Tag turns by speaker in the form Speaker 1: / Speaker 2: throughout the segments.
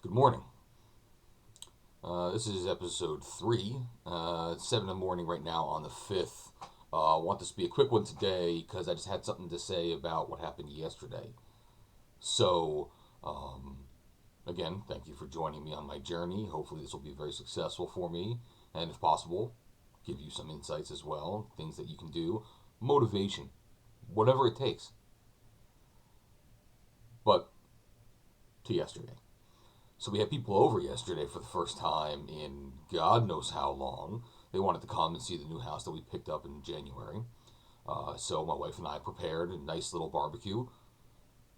Speaker 1: Good morning. This is episode 3. It's 7 in the morning right now on the 5th. I want this to be a quick one today because I just had something to say about what happened yesterday. So, um, again, thank you for joining me on my journey. Hopefully, this will be very successful for me, and if possible, give you some insights as well, things that you can do, motivation, whatever it takes. But to yesterday. So we had people over yesterday for the first time in God knows how long. They wanted to come and see the new house that we picked up in January. So my wife and I prepared a nice little barbecue,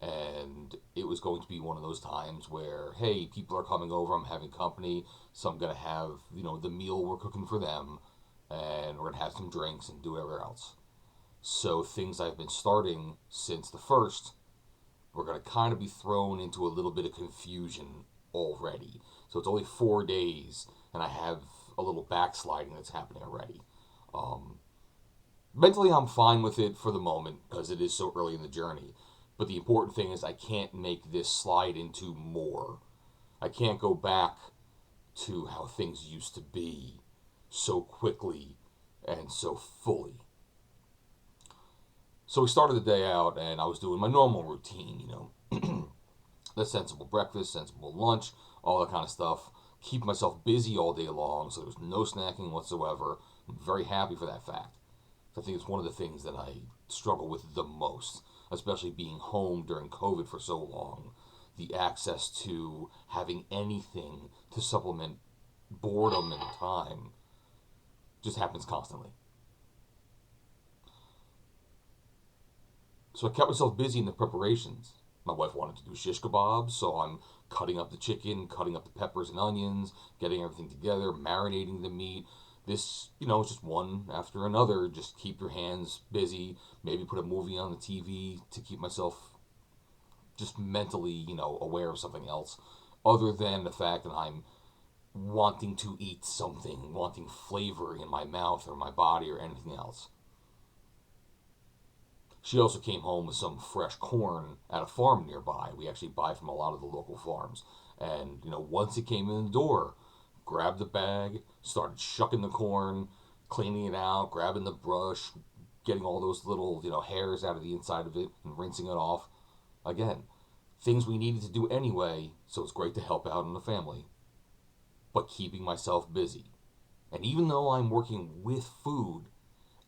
Speaker 1: and it was going to be one of those times where, hey, people are coming over. I'm having company, so I'm gonna have the meal we're cooking for them, and we're gonna have some drinks and do whatever else. So things I've been starting since the first, we're going to kind of be thrown into a little bit of confusion already. So it's only 4 days, and I have a little backsliding that's happening already. Um, Mentally, I'm fine with it for the moment because it is so early in the journey. But the important thing is, I can't make this slide into more. I can't go back to how things used to be so quickly and so fully. So we started the day out, and I was doing my normal routine, the sensible breakfast, sensible lunch, all that kind of stuff. Keep myself busy all day long, so there's no snacking whatsoever. I'm very happy for that fact. I think it's one of the things that I struggle with the most, especially being home during COVID for so long. The access to having anything to supplement boredom and time just happens constantly. So I kept myself busy in the preparations. My wife wanted to do shish kebabs, so I'm cutting up the chicken, cutting up the peppers and onions, getting everything together, marinating the meat. This, is just one after another. Just keep your hands busy. Maybe put a movie on the TV to keep myself just mentally, aware of something else other than the fact that I'm wanting to eat something, wanting flavor in my mouth or my body or anything else. She also came home with some fresh corn at a farm nearby. We actually buy from a lot of the local farms. And, once it came in the door, grabbed the bag, started shucking the corn, cleaning it out, grabbing the brush, getting all those little, hairs out of the inside of it and rinsing it off. Again, things we needed to do anyway, so it's great to help out in the family. But keeping myself busy. And even though I'm working with food,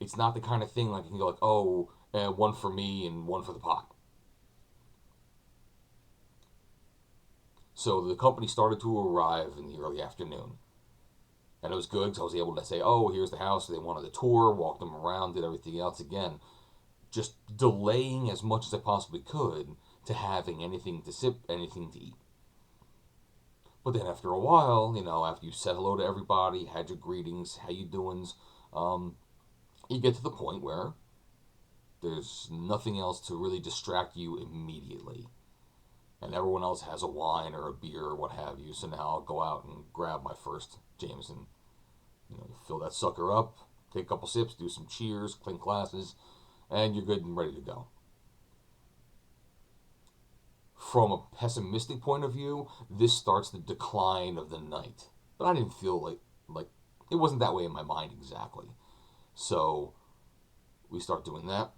Speaker 1: it's not the kind of thing like you can go like, oh, one for me and one for the pot. So the company started to arrive in the early afternoon. And it was good because I was able to say, oh, here's the house. They wanted a tour, walked them around, did everything else again. Just delaying as much as I possibly could to having anything to sip, anything to eat. But then after a while, after you said hello to everybody, had your greetings, how you doings, you get to the point where there's nothing else to really distract you immediately. And everyone else has a wine or a beer or what have you. So now I'll go out and grab my first Jameson. Fill that sucker up, take a couple sips, do some cheers, clink glasses, and you're good and ready to go. From a pessimistic point of view, this starts the decline of the night. But I didn't feel like it wasn't that way in my mind exactly. So we start doing that.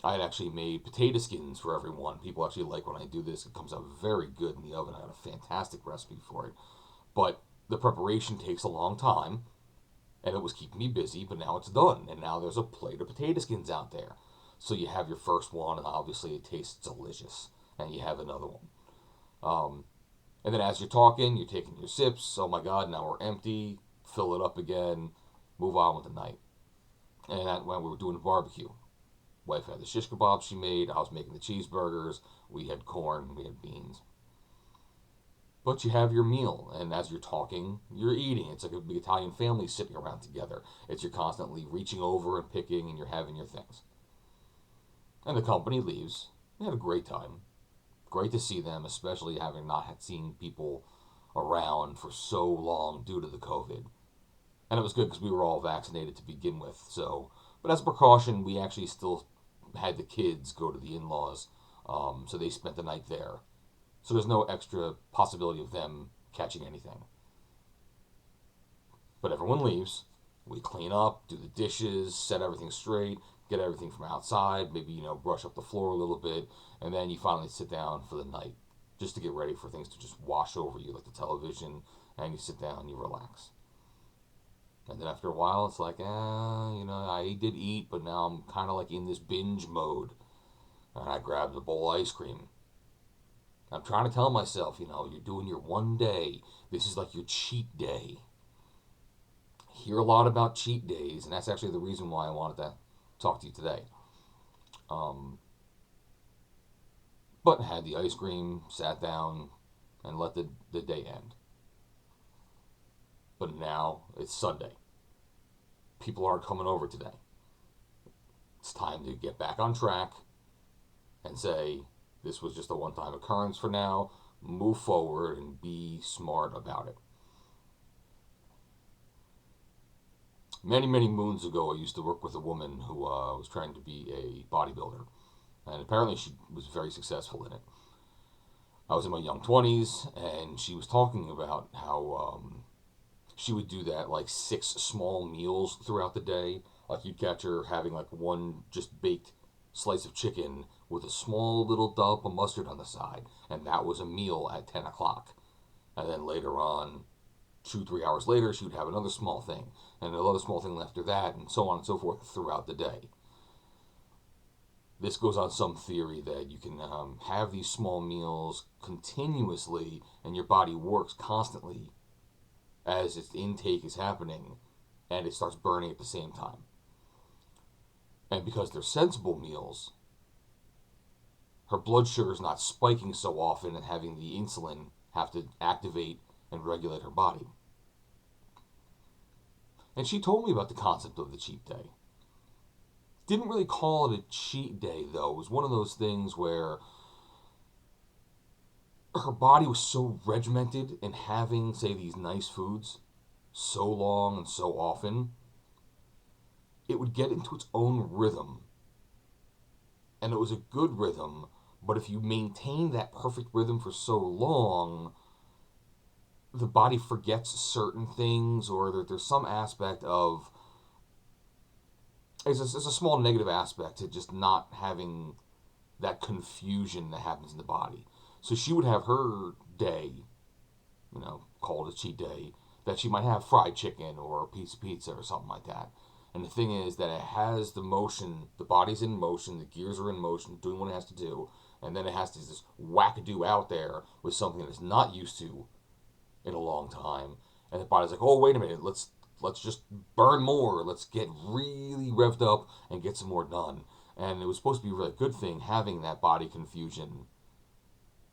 Speaker 1: I had actually made potato skins for everyone. People actually like when I do this. It comes out very good in the oven. I got a fantastic recipe for it. But the preparation takes a long time, and it was keeping me busy, but now it's done. And now there's a plate of potato skins out there. So you have your first one, and obviously it tastes delicious. And you have another one. And then as you're talking, you're taking your sips. Oh my God, now we're empty. Fill it up again. Move on with the night. And that when we were doing the barbecue. Wife had the shish kebabs she made. I was making the cheeseburgers. We had corn. We had beans. But you have your meal, and as you're talking, you're eating. It's like a big Italian family sitting around together. You're constantly reaching over and picking, and you're having your things. And the company leaves. We had a great time. Great to see them, especially having not had seen people around for so long due to the COVID. And it was good because we were all vaccinated to begin with. So, but as a precaution, we actually still had the kids go to the in-laws, so they spent the night there. So there's no extra possibility of them catching anything. But everyone leaves. We clean up, do the dishes, set everything straight, get everything from outside, maybe, brush up the floor a little bit, and then you finally sit down for the night just to get ready for things to just wash over you, like the television, and you sit down, you relax. And then after a while, it's like, I did eat, but now I'm kind of like in this binge mode. And I grabbed a bowl of ice cream. I'm trying to tell myself, you're doing your one day. This is like your cheat day. I hear a lot about cheat days, and that's actually the reason why I wanted to talk to you today. Um, but had the ice cream, sat down, and let the day end. But now it's Sunday. People aren't coming over today. It's time to get back on track and say, this was just a one time occurrence for now. Move forward and be smart about it. Many, many moons ago, I used to work with a woman who was trying to be a bodybuilder. And apparently, she was very successful in it. I was in my young 20s, and she was talking about how she would do that like 6 small meals throughout the day. Like you'd catch her having like one just baked slice of chicken with a small little dollop of mustard on the side, and that was a meal at 10 o'clock. And then later on, 2, 3 hours later, she would have another small thing, and another small thing after that, and so on and so forth throughout the day. This goes on some theory that you can have these small meals continuously, and your body works constantly as its intake is happening, and it starts burning at the same time. And because they're sensible meals, her blood sugar is not spiking so often and having the insulin have to activate and regulate her body. And she told me about the concept of the cheat day. Didn't really call it a cheat day, though. It was one of those things where her body was so regimented in having, say, these nice foods so long and so often, it would get into its own rhythm. And it was a good rhythm, but if you maintain that perfect rhythm for so long, the body forgets certain things, or there's some aspect of there's a small negative aspect to just not having that confusion that happens in the body. So she would have her day, called a cheat day, that she might have fried chicken or a piece of pizza or something like that. And the thing is that it has the motion, the body's in motion, the gears are in motion, doing what it has to do, and then it has to just wackadoo out there with something that it's not used to in a long time. And the body's like, oh, wait a minute, let's just burn more. Let's get really revved up and get some more done. And it was supposed to be a really good thing having that body confusion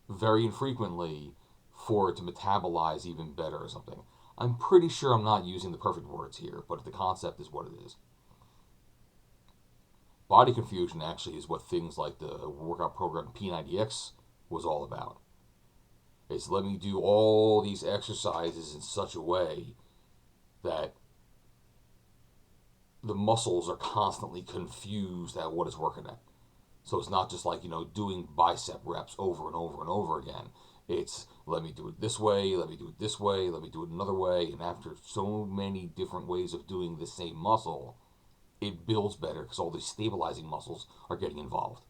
Speaker 1: very infrequently for it to metabolize even better or something. I'm pretty sure I'm not using the perfect words here, but the concept is what it is. Body confusion actually is what things like the workout program P90X was all about. It's let me do all these exercises in such a way that the muscles are constantly confused at what it's working at. So it's not just like, doing bicep reps over and over and over again. It's let me do it this way, let me do it this way, let me do it another way. And after so many different ways of doing the same muscle, it builds better because all these stabilizing muscles are getting involved.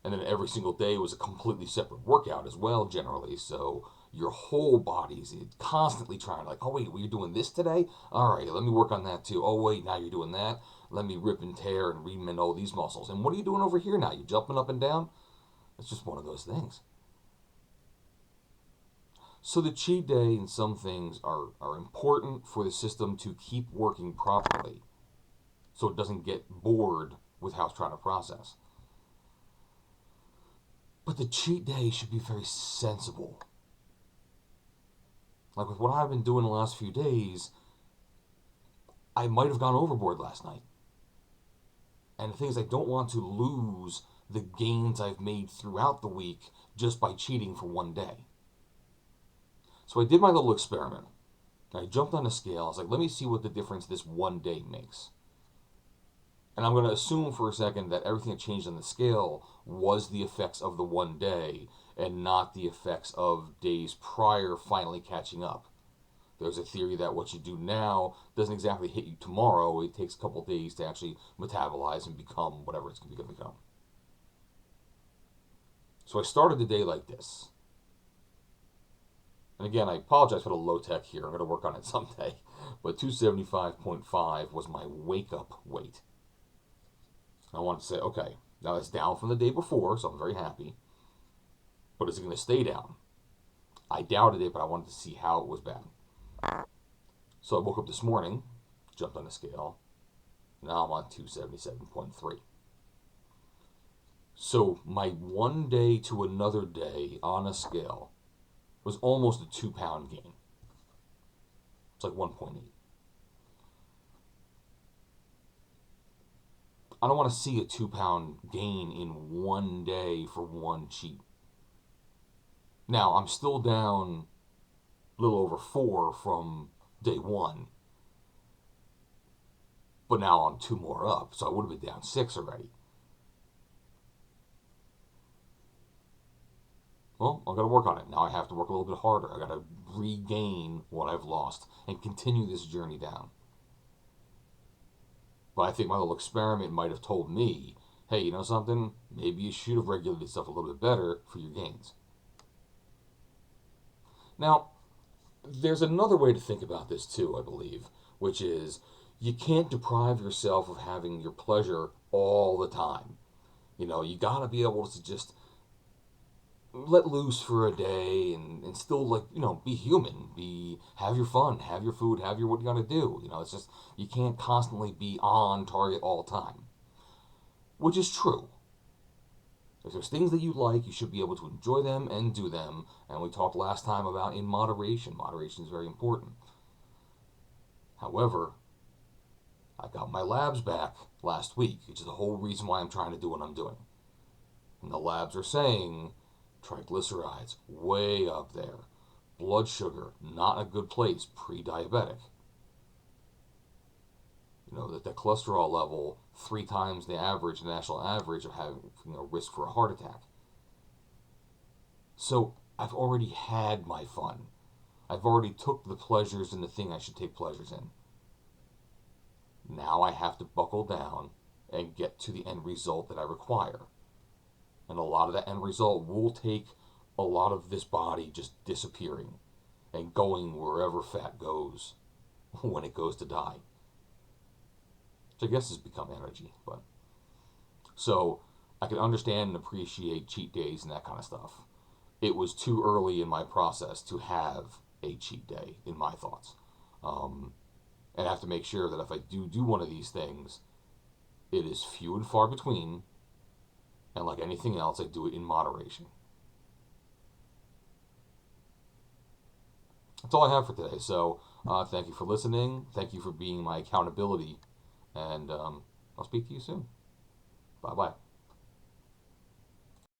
Speaker 1: And then every single day was a completely separate workout as well, generally. So your whole body's constantly trying, like, oh, wait, you're doing this today? All right, let me work on that too. Oh, wait, now you're doing that? Let me rip and tear and remend all these muscles. And what are you doing over here now? You jumping up and down? It's just one of those things. So the cheat day and some things are important for the system to keep working properly so it doesn't get bored with how it's trying to process. But the cheat day should be very sensible. Like with what I've been doing the last few days, I might have gone overboard last night. And the thing is, I don't want to lose the gains I've made throughout the week just by cheating for one day. So I did my little experiment. I jumped on a scale. I was like, let me see what the difference this one day makes. And I'm going to assume for a second that everything that changed on the scale was the effects of the one day. and not the effects of days prior finally catching up. There's a theory that what you do now doesn't exactly hit you tomorrow. It takes a couple days to actually metabolize and become whatever it's going to become. So I started the day like this. And again, I apologize for the low tech here. I'm going to work on it someday. But 275.5 was my wake up weight. I wanted to say, okay, now that's down from the day before, so I'm very happy. But is it going to stay down? I doubted it, but I wanted to see how it was bad. So I woke up this morning, jumped on the scale. Now I'm on 277.3. So my one day to another day on a scale was almost a 2 pound gain. It's like 1.8. I don't want to see a 2 pound gain in one day for one cheat. Now, I'm still down a little over 4 from day one. But now I'm 2 more up, so I would have been down 6 already. Well, I've got to work on it. Now I have to work a little bit harder. I got to regain what I've lost and continue this journey down. But I think my little experiment might have told me, hey, you know something? Maybe you should have regulated stuff a little bit better for your gains. Now, there's another way to think about this too, I believe, which is you can't deprive yourself of having your pleasure all the time. You got to be able to just let loose for a day and still be human, have your fun, have your food, have your what you got to do. It's just you can't constantly be on target all the time, which is true. If there's things that you like, you should be able to enjoy them and do them. And we talked last time about in moderation. Moderation is very important. However, I got my labs back last week, which is the whole reason why I'm trying to do what I'm doing. And the labs are saying triglycerides way up there, blood sugar not a good place, pre-diabetic. That the cholesterol level 3 times the average, the national average of having risk for a heart attack. So I've already had my fun. I've already took the pleasures in the thing I should take pleasures in. Now I have to buckle down and get to the end result that I require. And a lot of that end result will take a lot of this body just disappearing and going wherever fat goes when it goes to die. Which I guess has become energy. But so I can understand and appreciate cheat days and that kind of stuff. It was too early in my process to have a cheat day, in my thoughts. And I have to make sure that if I do one of these things, it is few and far between. And like anything else, I do it in moderation. That's all I have for today. So thank you for listening. Thank you for being my accountability. And I'll speak to you soon. Bye-bye.